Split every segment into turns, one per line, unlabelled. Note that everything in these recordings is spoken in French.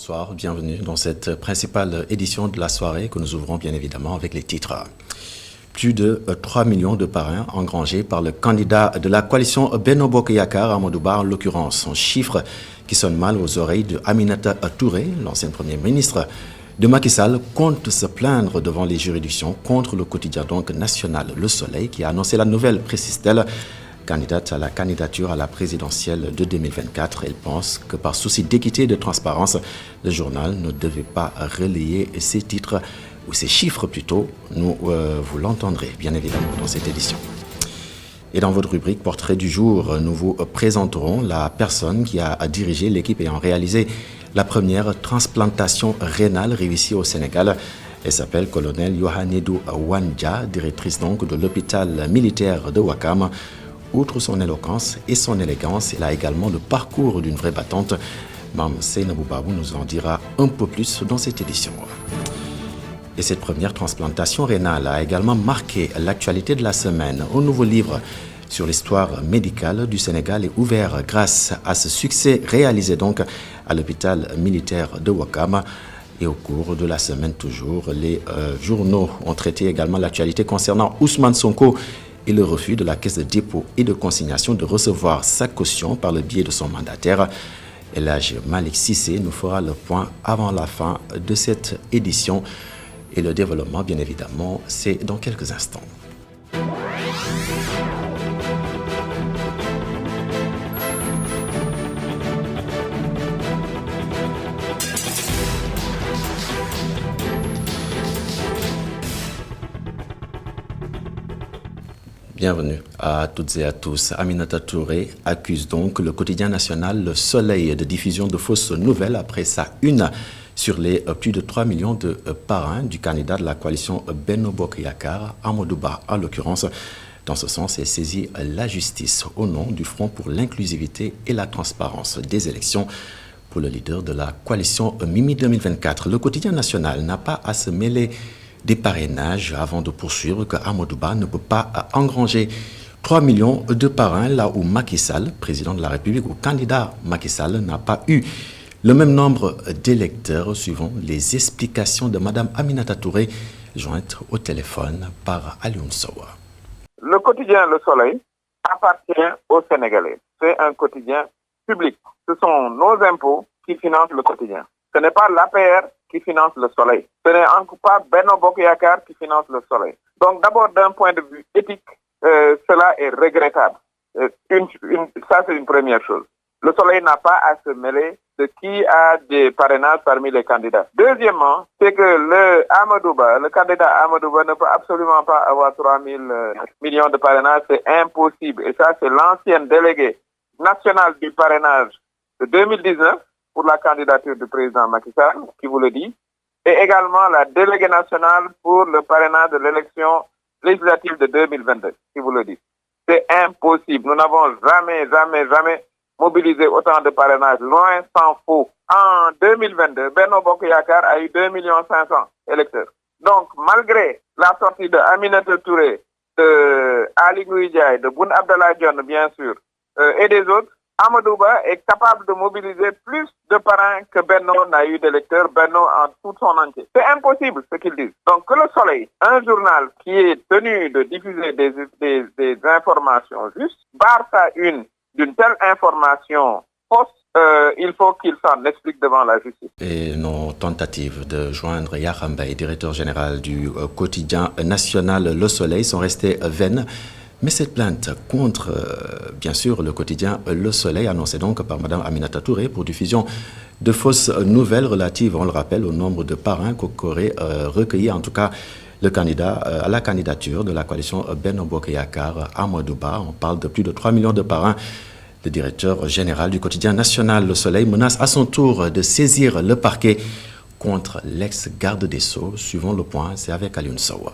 bonsoir, bienvenue dans cette principale édition de la soirée que nous ouvrons bien évidemment avec les titres. Plus de 3 millions de parrains engrangés par le candidat de la coalition Benno Bokk Yakaar, Amadou Ba en l'occurrence. Un chiffre qui sonne mal aux oreilles de Aminata Touré, l'ancien Premier ministre de Macky Sall, compte se plaindre devant les juridictions contre le quotidien donc national Le Soleil qui a annoncé la nouvelle, précise-t-elle, candidate à la candidature à la présidentielle de 2024. Elle pense que par souci d'équité et de transparence, le journal ne devait pas relayer ces titres, ou ces chiffres plutôt. Vous l'entendrez bien évidemment dans cette édition. Et dans votre rubrique Portrait du jour, nous vous présenterons la personne qui a dirigé l'équipe ayant réalisé la première transplantation rénale réussie au Sénégal. Elle s'appelle colonel Yohanedou Wandja, directrice donc de l'hôpital militaire de Ouakam. Outre son éloquence et son élégance, elle a également le parcours d'une vraie battante. Mme Seynabou Babou nous en dira un peu plus dans cette édition. Et cette première transplantation rénale a également marqué l'actualité de la semaine. Un nouveau livre sur l'histoire médicale du Sénégal est ouvert grâce à ce succès réalisé donc à l'hôpital militaire de Ouakam. Et au cours de la semaine toujours, les journaux ont traité également l'actualité concernant Ousmane Sonko et le refus de la Caisse de dépôt et de consignation de recevoir sa caution par le biais de son mandataire. Elhadji Malick Cissé nous fera le point avant la fin de cette édition. Et le développement, bien évidemment, c'est dans quelques instants. Bienvenue à toutes et à tous. Aminata Touré accuse donc le quotidien national Le Soleil de diffusion de fausses nouvelles après sa une sur les plus de 3 millions de parrains du candidat de la coalition Benno Bokk Yakaar, Amadou Ba en l'occurrence. Dans ce sens, elle saisit la justice au nom du Front pour l'inclusivité et la transparence des élections. Pour le leader de la coalition Mimi 2024, le quotidien national n'a pas à se mêler des parrainages avant de poursuivre que Amadou Ba ne peut pas engranger 3 millions de parrains là où Macky Sall, président de la République ou candidat Macky Sall, n'a pas eu le même nombre d'électeurs suivant les explications de Mme Aminata Touré, jointe au téléphone par Alioune Sow.
Le quotidien Le Soleil appartient aux Sénégalais. C'est un quotidien public. Ce sont nos impôts qui financent le quotidien. Ce n'est pas l'APR qui finance Le Soleil. Ce n'est encore pas Benno Bokk Yakaar qui finance Le Soleil. Donc d'abord d'un point de vue éthique, cela est regrettable. Ça c'est une première chose. Le Soleil n'a pas à se mêler de qui a des parrainages parmi les candidats. Deuxièmement, c'est que le candidat Amadou Ba ne peut absolument pas avoir 3 000 millions de parrainages, c'est impossible. Et ça, c'est l'ancienne déléguée nationale du parrainage de 2019 pour la candidature du président Macky Sall, qui vous le dit, et également la déléguée nationale pour le parrainage de l'élection législative de 2022, qui vous le dit. C'est impossible. Nous n'avons jamais mobiliser autant de parrainages, loin s'en faut. En 2022, Benno Bokk Yakaar a eu 2 500 000 électeurs. Donc, malgré la sortie de Aminata Touré, de Ali Ngouille Ndiaye, de Boun Abdallah Dionne, bien sûr, et des autres, Amadou Ba est capable de mobiliser plus de parrains que Benno n'a eu d'électeurs, Benno en tout son entier. C'est impossible ce qu'ils disent. Donc, que Le Soleil, un journal qui est tenu de diffuser des informations justes, barre sa une d'une telle information fausse, il faut qu'il s'en explique devant la justice.
Et nos tentatives de joindre Yakham Mbaye, directeur général du quotidien national Le Soleil, sont restées vaines. Mais cette plainte contre, bien sûr, le quotidien Le Soleil, annoncée donc par Mme Aminata Touré pour diffusion de fausses nouvelles relatives, on le rappelle, au nombre de parrains qu'aurait recueilli, en tout cas, le candidat à la candidature de la coalition Benno Bokk Yakaar, Amadou Ba. On parle de plus de 3 millions de parrains. Le directeur général du quotidien national Le Soleil menace à son tour de saisir le parquet contre l'ex-garde des Sceaux. Suivons le point, c'est avec Alioune Sow.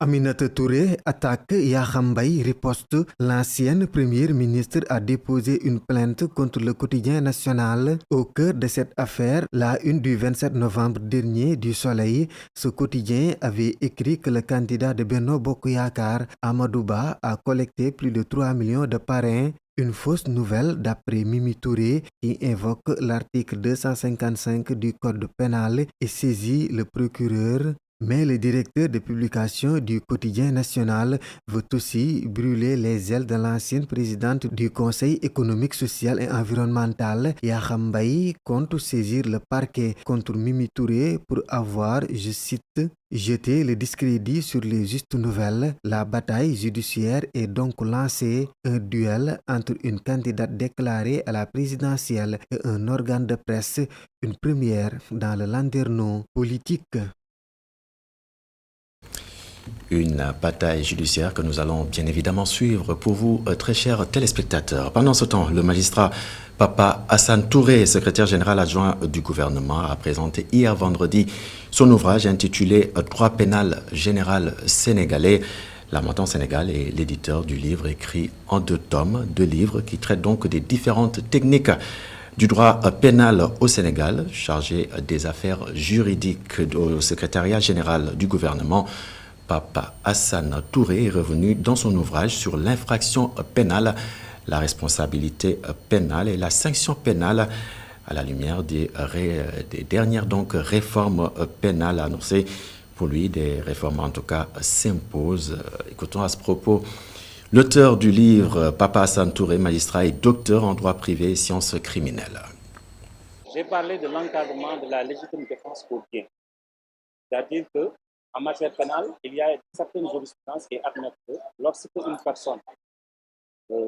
Aminata Touré attaque Yakham Mbaye, riposte. L'ancienne première ministre a déposé une plainte contre le quotidien national. Au cœur de cette affaire, la une du 27 novembre dernier du Soleil, ce quotidien avait écrit que le candidat de Benno Bokk Yakaar, Amadou Ba, a collecté plus de 3 millions de parrains. Une fausse nouvelle d'après Mimi Touré qui invoque l'article 255 du Code pénal et saisit le procureur. Mais le directeur de publication du quotidien national veut aussi brûler les ailes de l'ancienne présidente du Conseil économique, social et environnemental. Yakham Mbaye compte saisir le parquet contre Mimi Touré pour avoir, je cite, jeté le discrédit sur les justes nouvelles. La bataille judiciaire est donc lancée, un duel entre une candidate déclarée à la présidentielle et un organe de presse, une première dans le landerneau politique.
Une bataille judiciaire que nous allons bien évidemment suivre pour vous, très chers téléspectateurs. Pendant ce temps, le magistrat Papa Hassan Touré, secrétaire général adjoint du gouvernement, a présenté hier vendredi son ouvrage intitulé « Droit pénal général sénégalais ». Lamentin Sénégal est l'éditeur du livre écrit en 2 tomes, 2 livres qui traitent donc des différentes techniques du droit pénal au Sénégal, chargé des affaires juridiques au secrétariat général du gouvernement. Papa Hassan Touré est revenu dans son ouvrage sur l'infraction pénale, la responsabilité pénale et la sanction pénale à la lumière des dernières réformes pénales annoncées. Pour lui, des réformes en tout cas s'imposent. Écoutons à ce propos l'auteur du livre, Papa Hassan Touré, magistrat et docteur en droit privé et sciences criminelles.
J'ai parlé de l'encadrement de la légitime défense au bien. C'est-à-dire que en matière pénale, il y a certaines jurisprudences qui admettent que lorsque une personne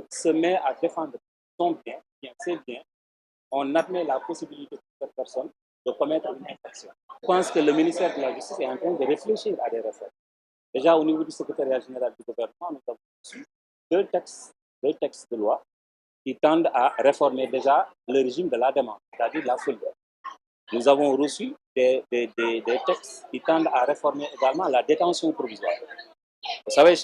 se met à défendre son bien, ses biens, on admet la possibilité pour cette personne de commettre une infraction. Je pense que le ministère de la Justice est en train de réfléchir à des réformes. Déjà au niveau du secrétariat général du gouvernement, nous avons reçu 2 textes de loi qui tendent à réformer déjà le régime de la demande, c'est-à-dire la folie. Nous avons reçu des textes qui tendent à réformer également la détention provisoire. Vous savez,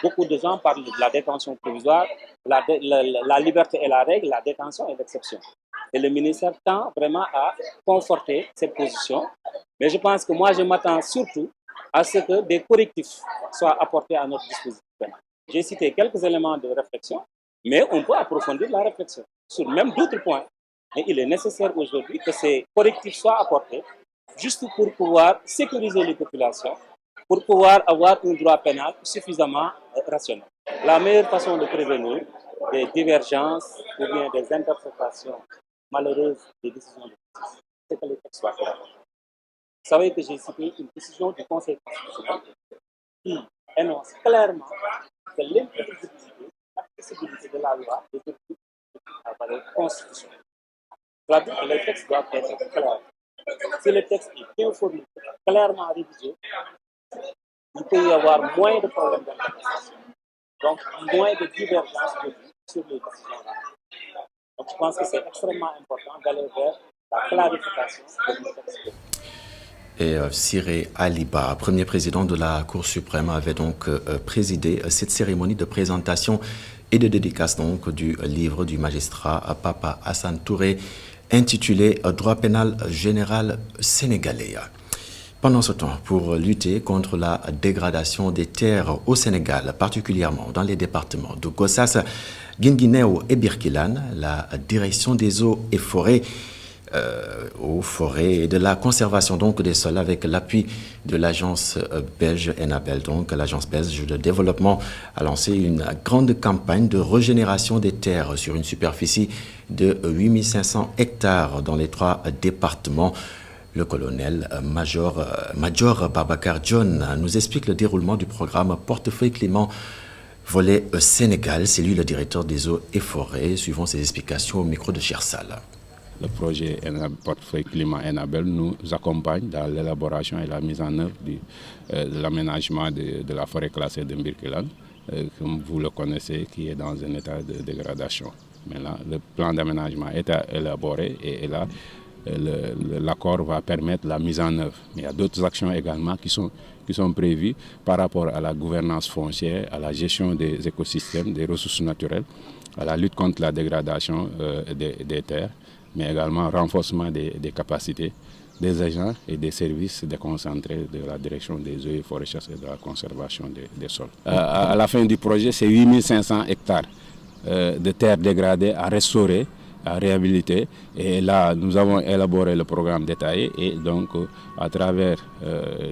beaucoup de gens parlent de la détention provisoire, la liberté est la règle, la détention est l'exception. Et le ministère tend vraiment à conforter cette position. Mais je pense que moi, je m'attends surtout à ce que des correctifs soient apportés à notre dispositif pénal. J'ai cité quelques éléments de réflexion, mais on peut approfondir la réflexion sur même d'autres points. Mais il est nécessaire aujourd'hui que ces correctifs soient apportés juste pour pouvoir sécuriser les populations, pour pouvoir avoir un droit pénal suffisamment rationnel. La meilleure façon de prévenir des divergences ou bien des interprétations malheureuses des décisions de justice, c'est que les textes soient clairs. Vous savez que j'ai cité une décision du Conseil constitutionnel qui énonce clairement que l'intelligibilité, l'accessibilité de la loi est devenue à valeur constitutionnelle. C'est-à-dire que les textes doivent être clairs. Si le texte est bien formulé, clairement rédigé, il peut y avoir moins de problèmes d'interprétation, donc moins de divergences de vue sur les décisions. Donc je pense que c'est extrêmement important d'aller vers la clarification de nos textes.
Et Siré Aliba, premier président de la Cour suprême, avait donc présidé cette cérémonie de présentation et de dédicace donc du livre du magistrat Papa Hassan Touré intitulé « Droit pénal général sénégalais ». Pendant ce temps, pour lutter contre la dégradation des terres au Sénégal, particulièrement dans les départements de Gossas, Guinguinéo et Birkilane, la direction des eaux et forêts et de la conservation donc des sols avec l'appui de l'agence belge Enabel, donc l'agence belge de développement, a lancé une grande campagne de régénération des terres sur une superficie de 8500 hectares dans les 3 départements. Le colonel Major Babacar John nous explique le déroulement du programme Portefeuille Climat volet Sénégal. C'est lui le directeur des eaux et forêts. Suivons ses explications au micro de Chersal.
Le projet Portefeuille Climat Enabel nous accompagne dans l'élaboration et la mise en œuvre de l'aménagement de la forêt classée de Birkelane, comme vous le connaissez, qui est dans un état de dégradation. Maintenant, le plan d'aménagement est élaboré et là, l'accord va permettre la mise en œuvre. Mais il y a d'autres actions également qui sont prévues par rapport à la gouvernance foncière, à la gestion des écosystèmes, des ressources naturelles, à la lutte contre la dégradation des terres, mais également renforcement des capacités des agents et des services déconcentrés de la direction des eaux et forêts et de la conservation des sols. À la fin du projet, c'est 8500 hectares de terres dégradées à restaurer, à réhabiliter. Et là, nous avons élaboré le programme détaillé et donc à travers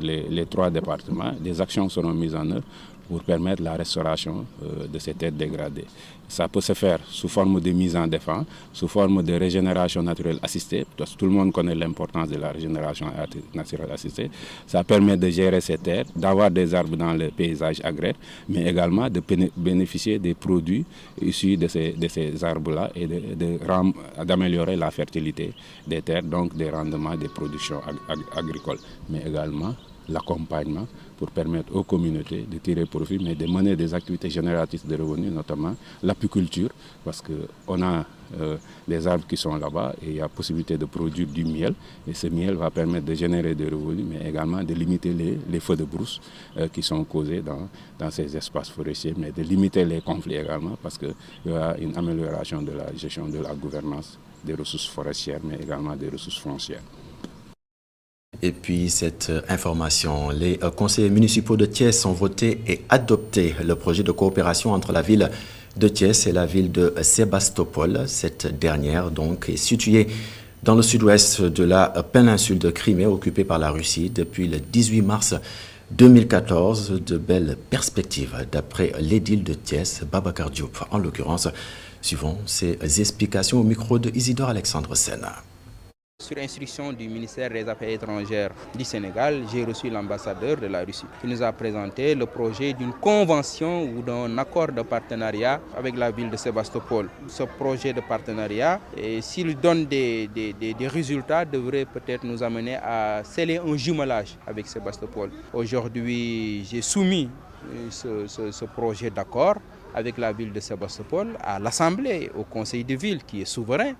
les 3 départements, des actions seront mises en œuvre pour permettre la restauration de ces terres dégradées. Ça peut se faire sous forme de mise en défense, sous forme de régénération naturelle assistée, parce que tout le monde connaît l'importance de la régénération naturelle assistée. Ça permet de gérer ces terres, d'avoir des arbres dans le paysage agraire, mais également de bénéficier des produits issus de ces arbres-là et d'améliorer la fertilité des terres, donc des rendements des productions agricoles, mais également l'accompagnement pour permettre aux communautés de tirer profit, mais de mener des activités génératrices de revenus, notamment l'apiculture, parce qu'on a des arbres qui sont là-bas et il y a possibilité de produire du miel. Et ce miel va permettre de générer des revenus, mais également de limiter les feux de brousse qui sont causés dans ces espaces forestiers, mais de limiter les conflits également, parce qu'il y aura une amélioration de la gestion de la gouvernance des ressources forestières, mais également des ressources foncières.
Et puis cette information, les conseillers municipaux de Thiès ont voté et adopté le projet de coopération entre la ville de Thiès et la ville de Sébastopol. Cette dernière donc est située dans le sud-ouest de la péninsule de Crimée, occupée par la Russie depuis le 18 mars 2014. De belles perspectives d'après l'édile de Thiès, Babacar Diop. En l'occurrence, suivons ses explications au micro de Isidore Alexandre Sena.
Sur instruction du ministère des Affaires étrangères du Sénégal, j'ai reçu l'ambassadeur de la Russie qui nous a présenté le projet d'une convention ou d'un accord de partenariat avec la ville de Sébastopol. Ce projet de partenariat, s'il donne des résultats, devrait peut-être nous amener à sceller un jumelage avec Sébastopol. Aujourd'hui, j'ai soumis ce projet d'accord avec la ville de Sébastopol à l'Assemblée, au conseil de ville qui est souverain.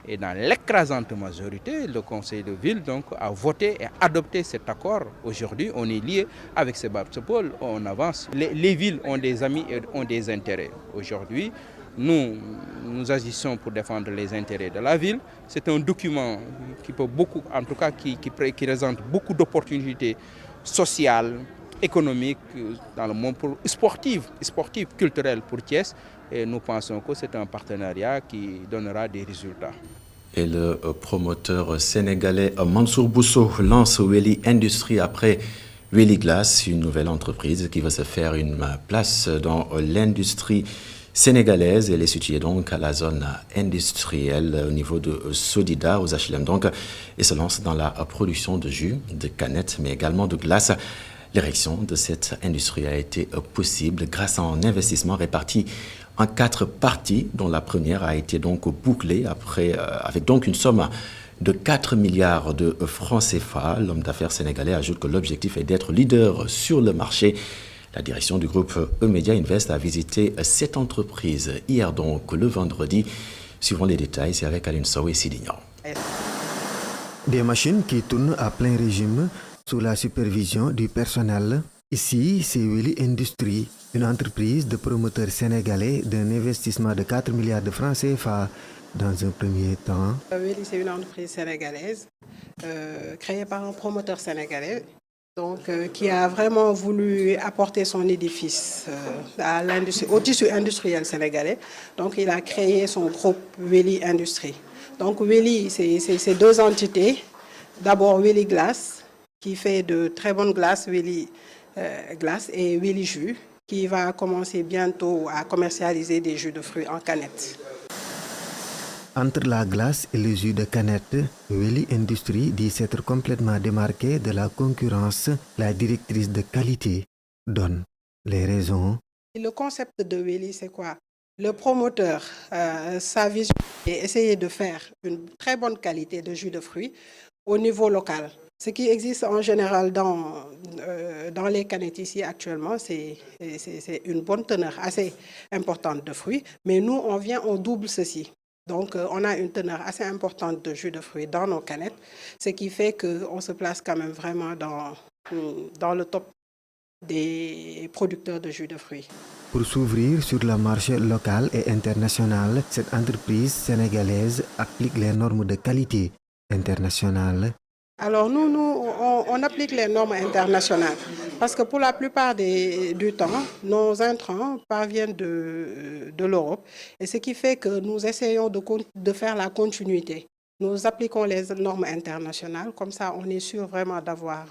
Et dans l'écrasante majorité, le conseil de ville donc, a voté et adopté cet accord. Aujourd'hui, on est lié avec Sébastopol, on avance. Les villes ont des amis et ont des intérêts. Aujourd'hui, nous agissons pour défendre les intérêts de la ville. C'est un document qui peut beaucoup, en tout cas, qui présente beaucoup d'opportunités sociales, économiques dans le monde sportif, culturel pour Thiès. Et nous pensons que c'est un partenariat qui donnera des résultats.
Et le promoteur sénégalais Mansour Bousso lance Wely Industries après Wely Glass, une nouvelle entreprise qui va se faire une place dans l'industrie sénégalaise. Elle est située donc à la zone industrielle au niveau de Sodida, aux HLM donc, et se lance dans la production de jus, de canettes, mais également de glace. L'érection de cette industrie a été possible grâce à un investissement réparti en 4 parties, dont la première a été donc bouclée avec donc une somme de 4 milliards de francs CFA. L'homme d'affaires sénégalais ajoute que l'objectif est d'être leader sur le marché. La direction du groupe E-Media Invest a visité cette entreprise hier, donc le vendredi. Suivant les détails, c'est avec Aline Sow et Sidignan.
Des machines qui tournent à plein régime sous la supervision du personnel. Ici, c'est Wely Industries, une entreprise de promoteurs sénégalais d'un investissement de 4 milliards de francs CFA dans un premier temps.
Wely, c'est une entreprise sénégalaise créée par un promoteur sénégalais qui a vraiment voulu apporter son édifice au tissu industriel sénégalais. Donc, il a créé son groupe Wely Industries. Donc, Wely, c'est 2 entités. D'abord, Wely Glass, qui fait de très bonnes glaces, Wely Glace et Wely Jus, qui va commencer bientôt à commercialiser des jus de fruits en canettes.
Entre la glace et le jus de canette, Wely Industries dit s'être complètement démarquée de la concurrence. La directrice de qualité donne les raisons.
Le concept de Wely, c'est quoi? Le promoteur, sa vision est essayer de faire une très bonne qualité de jus de fruits au niveau local. Ce qui existe en général dans les canettes ici actuellement, c'est une bonne teneur assez importante de fruits. Mais nous, on double ceci. Donc, on a une teneur assez importante de jus de fruits dans nos canettes, ce qui fait qu'on se place quand même vraiment dans le top des producteurs de jus de fruits.
Pour s'ouvrir sur le marché local et international, cette entreprise sénégalaise applique les normes de qualité internationale.
Alors on applique les normes internationales parce que pour la plupart du temps, nos intrants parviennent de l'Europe et ce qui fait que nous essayons de faire la continuité. Nous appliquons les normes internationales, comme ça on est sûr vraiment d'avoir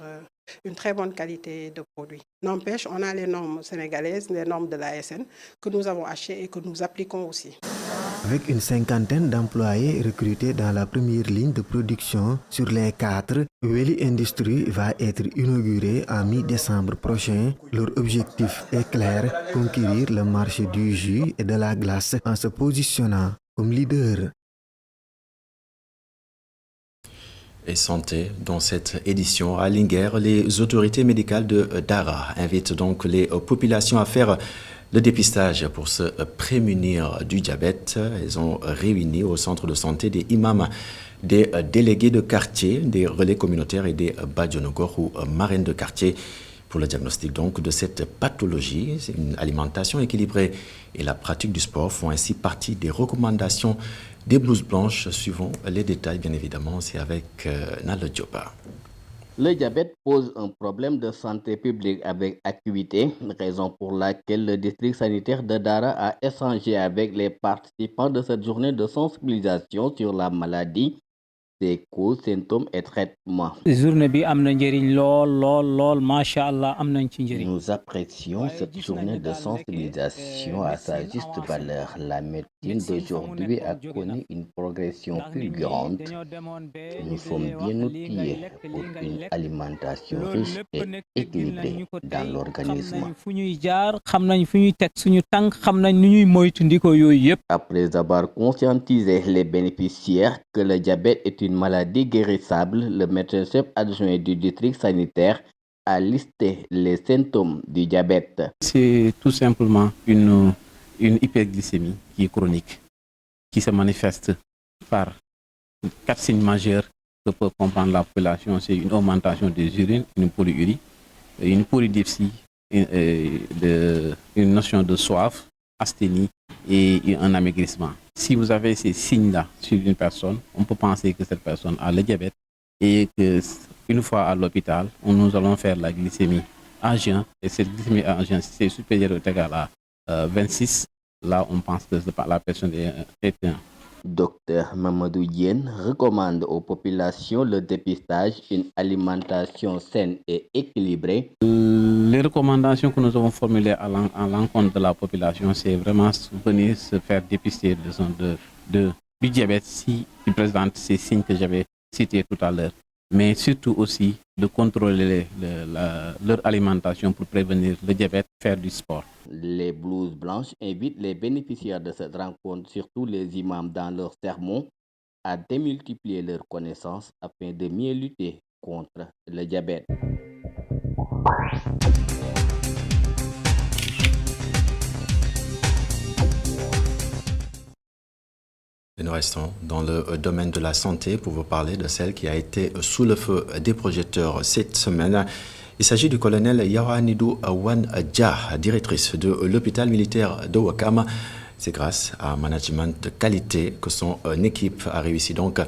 une très bonne qualité de produit. N'empêche, on a les normes sénégalaises, les normes de l'ASN que nous avons achetées et que nous appliquons aussi.
Avec une cinquantaine d'employés recrutés dans la première ligne de production sur les 4, Wely Industries va être inaugurée en mi-décembre prochain. Leur objectif est clair, conquérir le marché du jus et de la glace en se positionnant comme leader.
Et santé, dans cette édition à Linguère, les autorités médicales de Dara invitent donc les populations à faire le dépistage pour se prémunir du diabète. Elles ont réuni au centre de santé des imams, des délégués de quartier, des relais communautaires et des badjonogor ou marraines de quartier pour le diagnostic donc de cette pathologie. Une alimentation équilibrée et la pratique du sport font ainsi partie des recommandations des blouses blanches. Suivant les détails, bien évidemment, c'est avec Nalo Diopa.
Le diabète pose un problème de santé publique avec acuité, raison pour laquelle le district sanitaire de Dara a échangé avec les participants de cette journée de sensibilisation sur la maladie, ses causes, symptômes et traitements. Nous apprécions cette journée de sensibilisation à sa juste valeur. La médecine d'aujourd'hui a connu une progression fulgurante. Nous sommes bien outillés pour une alimentation riche et équilibrée dans l'organisme. Après avoir conscientisé les bénéficiaires que le diabète est une maladie guérissable, le médecin-chef adjoint du district sanitaire a listé les symptômes du diabète.
C'est tout simplement une hyperglycémie qui est chronique, qui se manifeste par 4 signes majeurs que peut comprendre la population. C'est une augmentation des urines, une polyurie, une polydipsie, une notion de soif, asthénie et un amaigrissement. Si vous avez ces signes-là sur une personne, on peut penser que cette personne a le diabète et qu'une fois à l'hôpital, nous allons faire la glycémie à jeun. Et cette glycémie à jeun, si c'est supérieur ou égal à 26, là on pense que la personne est un.
Docteur Mamadou Diène recommande aux populations le dépistage, une alimentation saine et équilibrée.
Les recommandations que nous avons formulées à l'encontre de la population, c'est vraiment venir se faire dépister du diabète si il présente ces signes que j'avais cités tout à l'heure. Mais surtout aussi de contrôler leur alimentation pour prévenir le diabète, faire du sport.
Les blouses blanches invitent les bénéficiaires de cette rencontre, surtout les imams dans leurs sermons, à démultiplier leurs connaissances afin de mieux lutter contre le diabète.
Et nous restons dans le domaine de la santé pour vous parler de celle qui a été sous le feu des projecteurs cette semaine. Il s'agit du colonel Yawanidou Wan-Dja, directrice de l'hôpital militaire de Ouakam. C'est grâce à un management de qualité que son équipe a réussi donc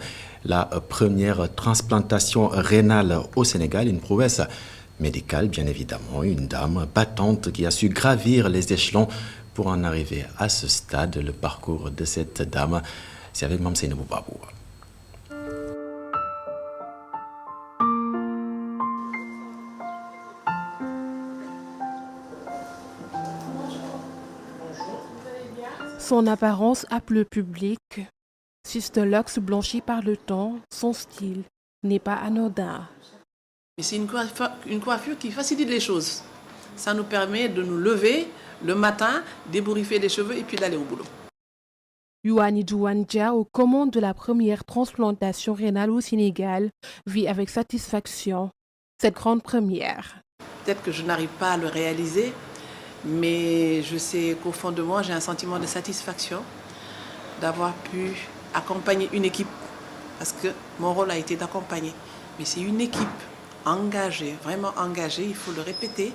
la première transplantation rénale au Sénégal, une prouesse médicale bien évidemment, une dame battante qui a su gravir les échelons pour en arriver à ce stade. Le parcours de cette dame, c'est avec Mme Seynabou Babou.
Son apparence appelle le public. Sistelox blanchi par le temps, son style n'est pas anodin.
C'est une coiffure qui facilite les choses. Ça nous permet de nous lever le matin, d'ébouriffer les cheveux et puis d'aller au boulot.
Yawanidou Wan-Dja, aux commandes de la première transplantation rénale au Sénégal, vit avec satisfaction cette grande première.
Peut-être que je n'arrive pas à le réaliser, mais je sais qu'au fond de moi, j'ai un sentiment de satisfaction d'avoir pu accompagner une équipe, parce que mon rôle a été d'accompagner. Mais c'est une équipe engagée, vraiment engagée, il faut le répéter,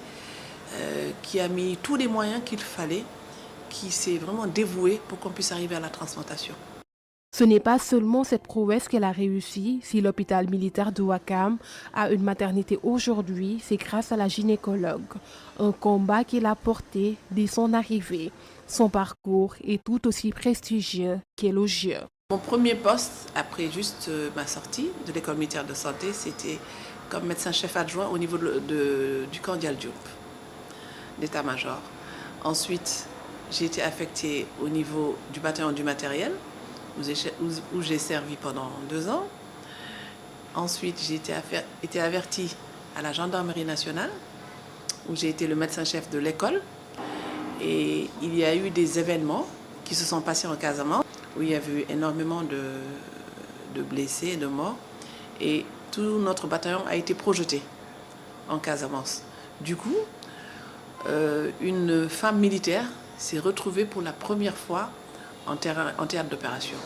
qui a mis tous les moyens qu'il fallait, qui s'est vraiment dévouée pour qu'on puisse arriver à la transplantation.
Ce n'est pas seulement cette prouesse qu'elle a réussi. Si l'hôpital militaire de Ouakam a une maternité aujourd'hui, c'est grâce à la gynécologue. Un combat qu'il a porté dès son arrivée. Son parcours est tout aussi prestigieux qu'élogieux.
Mon premier poste, après juste ma sortie de l'école militaire de santé, c'était comme médecin-chef adjoint au niveau du camp Dial Diop, d'état-major. Ensuite, j'ai été affectée au niveau du bataillon du matériel, où j'ai servi pendant 2 ans. Ensuite, j'ai été avertie à la gendarmerie nationale, où j'ai été le médecin-chef de l'école. Et il y a eu des événements qui se sont passés en Casamance, où il y avait eu énormément de blessés et de morts. Et tout notre bataillon a été projeté en Casamance. Du coup, une femme militaire s'est retrouvée pour la première fois en théâtre d'opération.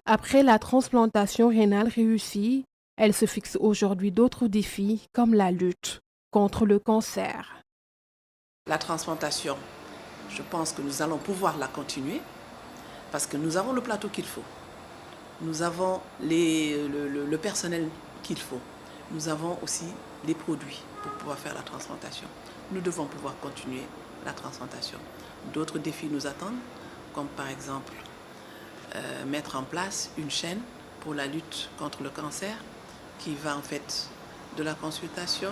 Après la transplantation rénale réussie, elle se fixe aujourd'hui d'autres défis comme la lutte contre le cancer.
La transplantation, je pense que nous allons pouvoir la continuer parce que nous avons le plateau qu'il faut. Nous avons le personnel qu'il faut. Nous avons aussi les produits pour pouvoir faire la transplantation. Nous devons pouvoir continuer la transplantation. D'autres défis nous attendent, comme par exemple mettre en place une chaîne pour la lutte contre le cancer qui va en fait de la consultation,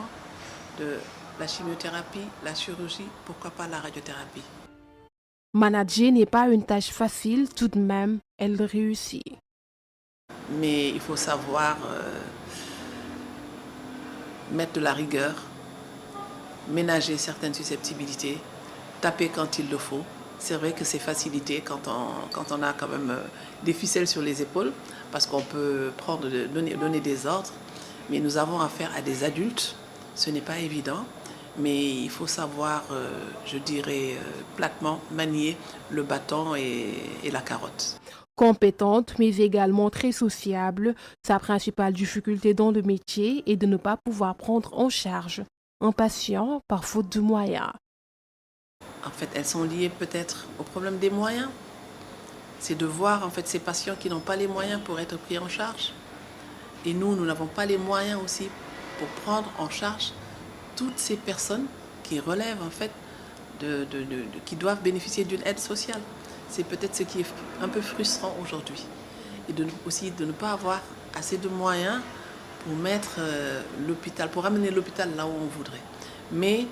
de la chimiothérapie, la chirurgie, pourquoi pas la radiothérapie.
Manager n'est pas une tâche facile, tout de même, elle réussit.
Mais il faut savoir mettre de la rigueur, ménager certaines susceptibilités, taper quand il le faut. C'est vrai que c'est facilité quand on a quand même des ficelles sur les épaules, parce qu'on peut donner des ordres, mais nous avons affaire à des adultes, ce n'est pas évident. Mais il faut savoir, je dirais, platement manier le bâton et la carotte.
Compétente, mais également très sociable, sa principale difficulté dans le métier est de ne pas pouvoir prendre en charge un patient par faute de moyens.
En fait, elles sont liées peut-être au problème des moyens. C'est de voir en fait ces patients qui n'ont pas les moyens pour être pris en charge. Et nous n'avons pas les moyens aussi pour prendre en charge toutes ces personnes qui relèvent en fait qui doivent bénéficier d'une aide sociale. C'est peut-être ce qui est un peu frustrant aujourd'hui. Et aussi de ne pas avoir assez de moyens pour mettre l'hôpital, pour amener l'hôpital là où on voudrait. Mais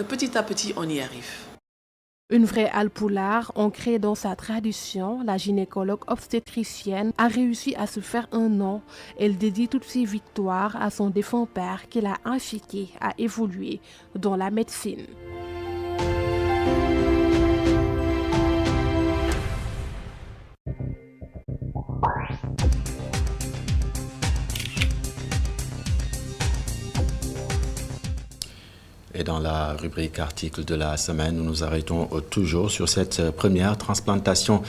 petit à petit, on y arrive.
Une vraie alpoulard ancrée dans sa tradition, la gynécologue obstétricienne a réussi à se faire un nom. Elle dédie toutes ses victoires à son défunt père qui l'a incité à évoluer dans la médecine.
Et dans la rubrique article de la semaine, nous nous arrêtons toujours sur cette première transplantation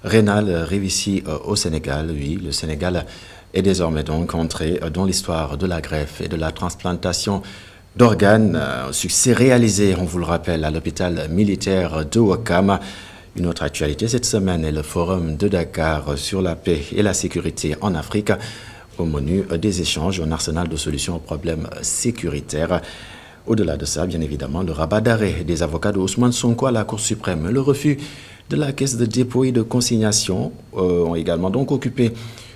rénale réussie au Sénégal. Oui, le Sénégal est désormais donc entré dans l'histoire de la greffe et de la transplantation d'organes. Un succès réalisé, on vous le rappelle, à l'hôpital militaire de Ouakam. Une autre actualité cette semaine est le forum de Dakar sur la paix et la sécurité en Afrique. Au menu des échanges, un arsenal de solutions aux problèmes sécuritaires. Au-delà de ça, bien évidemment, le rabat d'arrêt des avocats de Ousmane Sonko à la Cour suprême, le refus de la caisse de dépôt et de consignation ont également donc occupé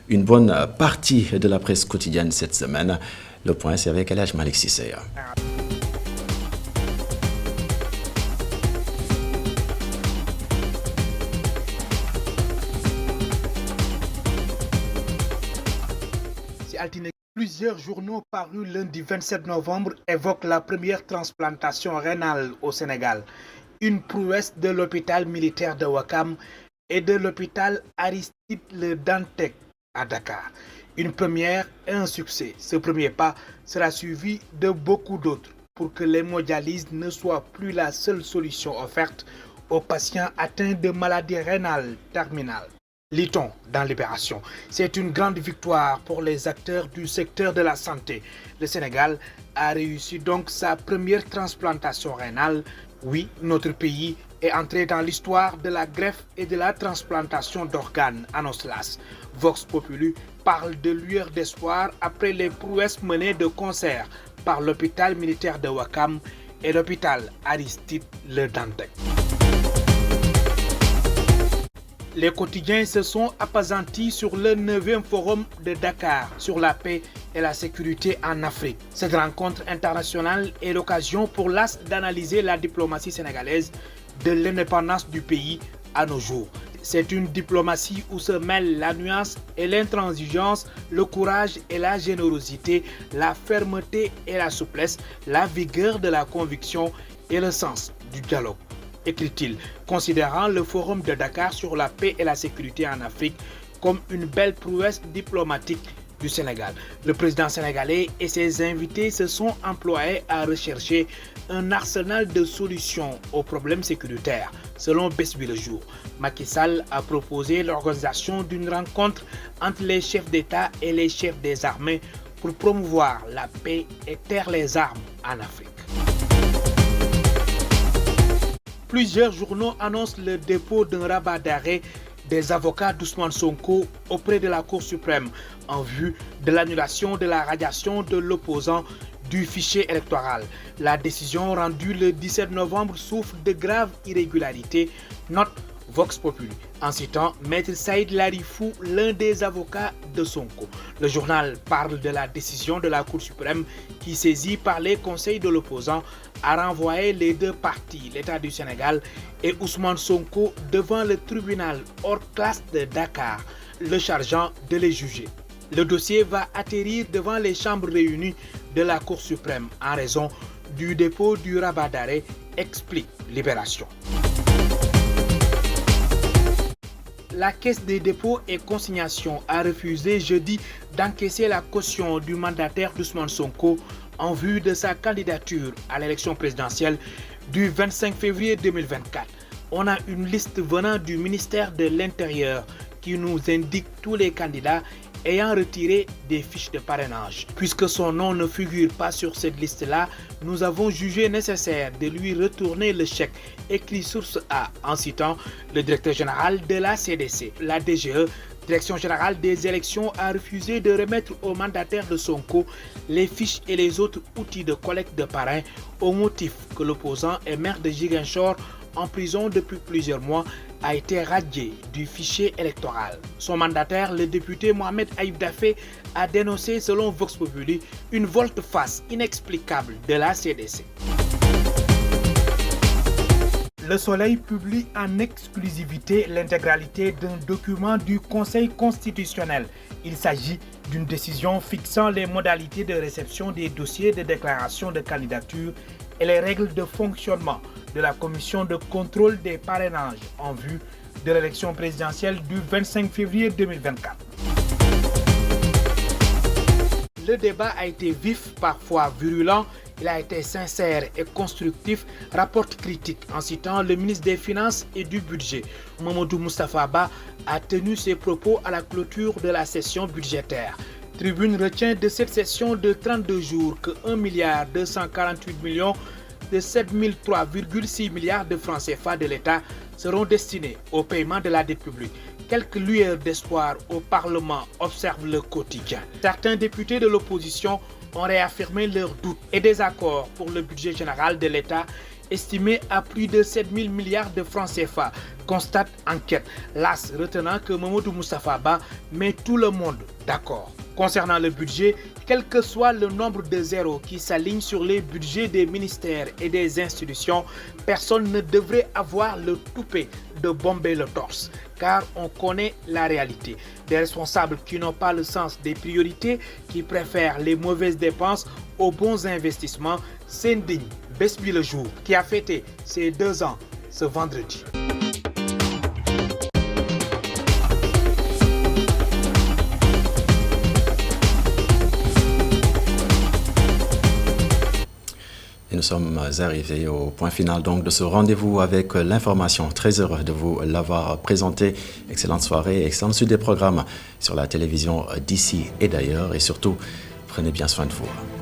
une bonne partie de la presse quotidienne cette semaine. Le point, c'est avec El Hadj Malick Cissé.
Plusieurs journaux parus lundi 27 novembre évoquent la première transplantation rénale au Sénégal, une prouesse de l'hôpital militaire de Ouakam et de l'hôpital Aristide Le Dantec à Dakar. Une première et un succès. Ce premier pas sera suivi de beaucoup d'autres pour que l'hémodialyse ne soit plus la seule solution offerte aux patients atteints de maladies rénales terminales. Lit-on dans Libération, c'est une grande victoire pour les acteurs du secteur de la santé. Le Sénégal a réussi donc sa première transplantation rénale. Oui, notre pays est entré dans l'histoire de la greffe et de la transplantation d'organes, annonce l'AS. Vox Populi parle de lueur d'espoir après les prouesses menées de concert par l'hôpital militaire de Ouakam et l'hôpital Aristide Le Dantec. Les quotidiens se sont appesantis sur le 9e forum de Dakar sur la paix et la sécurité en Afrique. Cette rencontre internationale est l'occasion pour l'AS d'analyser la diplomatie sénégalaise de l'indépendance du pays à nos jours. C'est une diplomatie où se mêlent la nuance et l'intransigeance, le courage et la générosité, la fermeté et la souplesse, la vigueur de la conviction et le sens du dialogue, écrit-il, considérant le forum de Dakar sur la paix et la sécurité en Afrique comme une belle prouesse diplomatique du Sénégal. Le président sénégalais et ses invités se sont employés à rechercher un arsenal de solutions aux problèmes sécuritaires. Selon Besbi Le Jour, Macky Sall a proposé l'organisation d'une rencontre entre les chefs d'État et les chefs des armées pour promouvoir la paix et taire les armes en Afrique. Plusieurs journaux annoncent le dépôt d'un rabat d'arrêt des avocats d'Ousmane Sonko auprès de la Cour suprême en vue de l'annulation de la radiation de l'opposant du fichier électoral. La décision rendue le 17 novembre souffre de graves irrégularités, note Vox Populi, en citant Maître Saïd Larifou, l'un des avocats de Sonko. Le journal parle de la décision de la Cour suprême qui, saisie par les conseils de l'opposant, a renvoyé les deux parties, l'État du Sénégal et Ousmane Sonko, devant le tribunal hors classe de Dakar, le chargeant de les juger. Le dossier va atterrir devant les chambres réunies de la Cour suprême en raison du dépôt du rabat d'arrêt, explique Libération. La Caisse des dépôts et consignations a refusé jeudi d'encaisser la caution du mandataire d'Ousmane Sonko en vue de sa candidature à l'élection présidentielle du 25 février 2024. On a une liste venant du ministère de l'Intérieur qui nous indique tous les candidats ayant retiré des fiches de parrainage. Puisque son nom ne figure pas sur cette liste-là, nous avons jugé nécessaire de lui retourner le chèque, écrit Source A en citant le directeur général de la CDC. La DGE, Direction générale des élections, a refusé de remettre au mandataire de Sonko les fiches et les autres outils de collecte de parrains au motif que l'opposant est maire de Ziguinchor en prison depuis plusieurs mois, a été radié du fichier électoral. Son mandataire, le député Mohamed Aïb Dafé, a dénoncé, selon Vox Populi, une volte-face inexplicable de la CDC. Le Soleil publie en exclusivité l'intégralité d'un document du Conseil constitutionnel. Il s'agit d'une décision fixant les modalités de réception des dossiers de déclaration de candidature et les règles de fonctionnement de la commission de contrôle des parrainages en vue de l'élection présidentielle du 25 février 2024. Le débat a été vif, parfois virulent. Il a été sincère et constructif, rapporte Critique en citant le ministre des Finances et du Budget. Mamadou Moustapha Ba a tenu ses propos à la clôture de la session budgétaire. Tribune retient de cette session de 32 jours que 1,248 milliard de 7 003,6 milliards de francs CFA de l'État seront destinés au paiement de la dette publique. Quelques lueurs d'espoir au Parlement, observe Le Quotidien. Certains députés de l'opposition ont réaffirmé leurs doutes et désaccords pour le budget général de l'État estimé à plus de 7 000 milliards de francs CFA, constate Enquête. L'AS retenant que Mamadou Moustapha Ba met tout le monde d'accord. Concernant le budget, quel que soit le nombre de zéros qui s'alignent sur les budgets des ministères et des institutions, personne ne devrait avoir le toupet de bomber le torse, car on connaît la réalité. Des responsables qui n'ont pas le sens des priorités, qui préfèrent les mauvaises dépenses aux bons investissements, s'indigne Besbi Le Jour, qui a fêté ses 2 ans ce vendredi.
Et nous sommes arrivés au point final donc de ce rendez-vous avec l'information. Très heureux de vous l'avoir présenté. Excellente soirée, excellente suite des programmes sur la télévision d'ici et d'ailleurs. Et surtout, prenez bien soin de vous.